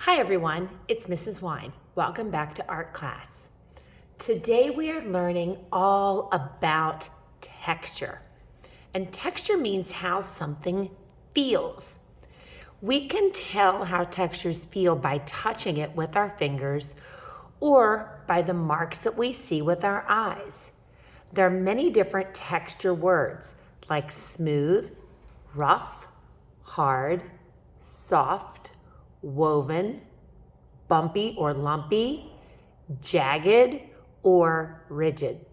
Hi everyone, it's Mrs. Wine. Welcome back to art class. Today we are learning all about texture. And texture means how something feels. We can tell how textures feel by touching it with our fingers or by the marks that we see with our eyes. There are many different texture words like smooth, rough, hard, soft, woven, bumpy or lumpy, jagged or rigid.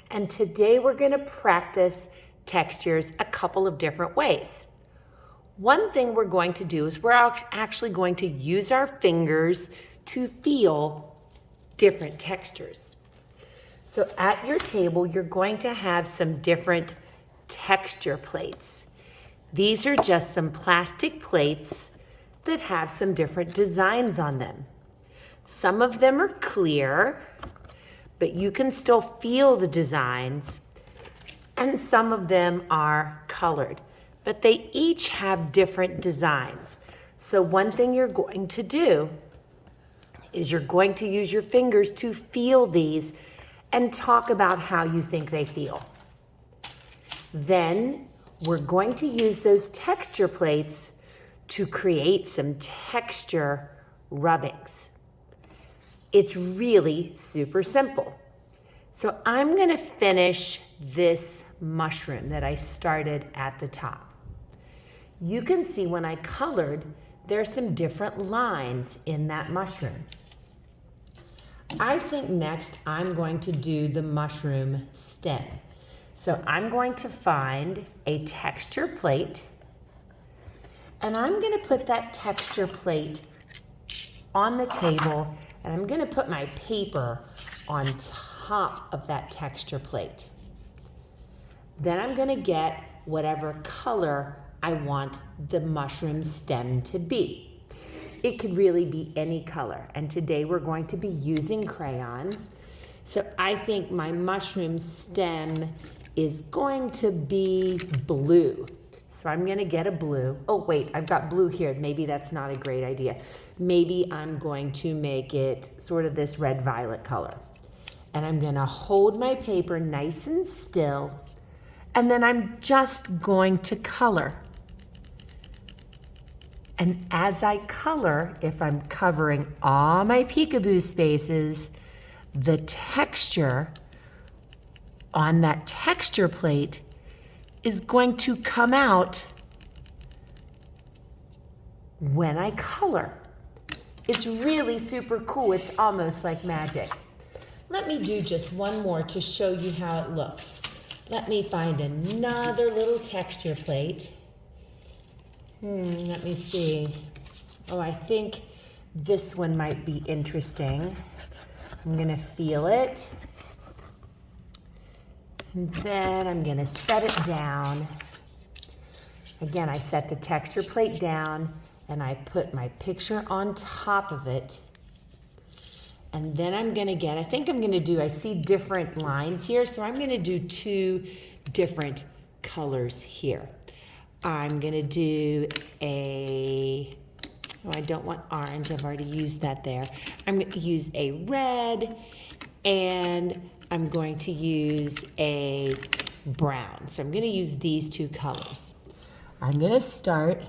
And today we're going to practice textures a couple of different ways. One thing we're going to do is we're actually going to use our fingers to feel different textures. So at your table, you're going to have some different texture plates. These are just some plastic plates that have some different designs on them. Some of them are clear, but you can still feel the designs, and some of them are colored, but they each have different designs. So one thing you're going to do is you're going to use your fingers to feel these and talk about how you think they feel. Then we're going to use those texture plates to create some texture rubbings. It's really super simple. So I'm gonna finish this mushroom that I started at the top. You can see when I colored, there's some different lines in that mushroom. I think next I'm going to do the mushroom stem. So I'm going to find a texture plate, and I'm gonna put that texture plate on the table, and I'm gonna put my paper on top of that texture plate. Then I'm gonna get whatever color I want the mushroom stem to be. It could really be any color, and today we're going to be using crayons. So I think my mushroom stem is going to be blue. So I'm gonna get a blue. Oh wait, I've got blue here. Maybe that's not a great idea. Maybe I'm going to make it sort of this red-violet color. And I'm gonna hold my paper nice and still, and then I'm just going to color. And as I color, if I'm covering all my peekaboo spaces, the texture on that texture plate is going to come out when I color. It's really super cool. It's almost like magic. Let me do just one more to show you how it looks. Let me find another little texture plate. Let me see. Oh, I think this one might be interesting. I'm gonna feel it. And then I'm gonna set it down. Again, I set the texture plate down and I put my picture on top of it. And then I'm gonna get, I see different lines here, so I'm gonna do two different colors here. I'm gonna do I don't want orange, I've already used that there. I'm gonna use a red, and I'm going to use a brown. So I'm gonna use these two colors. I'm gonna start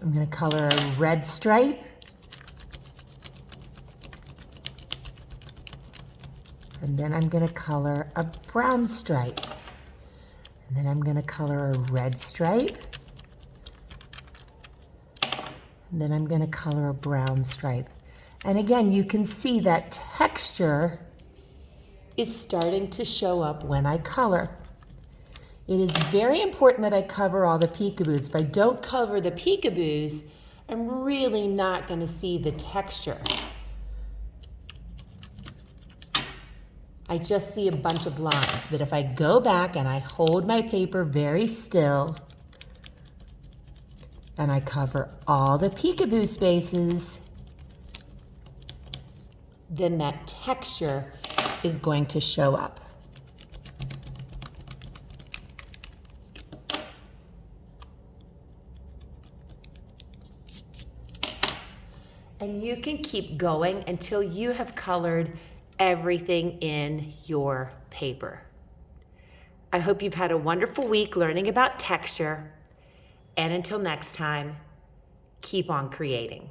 I'm gonna color a red stripe, and then I'm gonna color a brown stripe, and then I'm gonna color a red stripe, and then I'm gonna color a brown stripe. And again, you can see that texture is starting to show up when I color. It is very important that I cover all the peekaboos. If I don't cover the peekaboos, I'm really not gonna see the texture. I just see a bunch of lines, but if I go back and I hold my paper very still, and I cover all the peekaboo spaces, then that texture is going to show up. And you can keep going until you have colored everything in your paper. I hope you've had a wonderful week learning about texture. And until next time, keep on creating.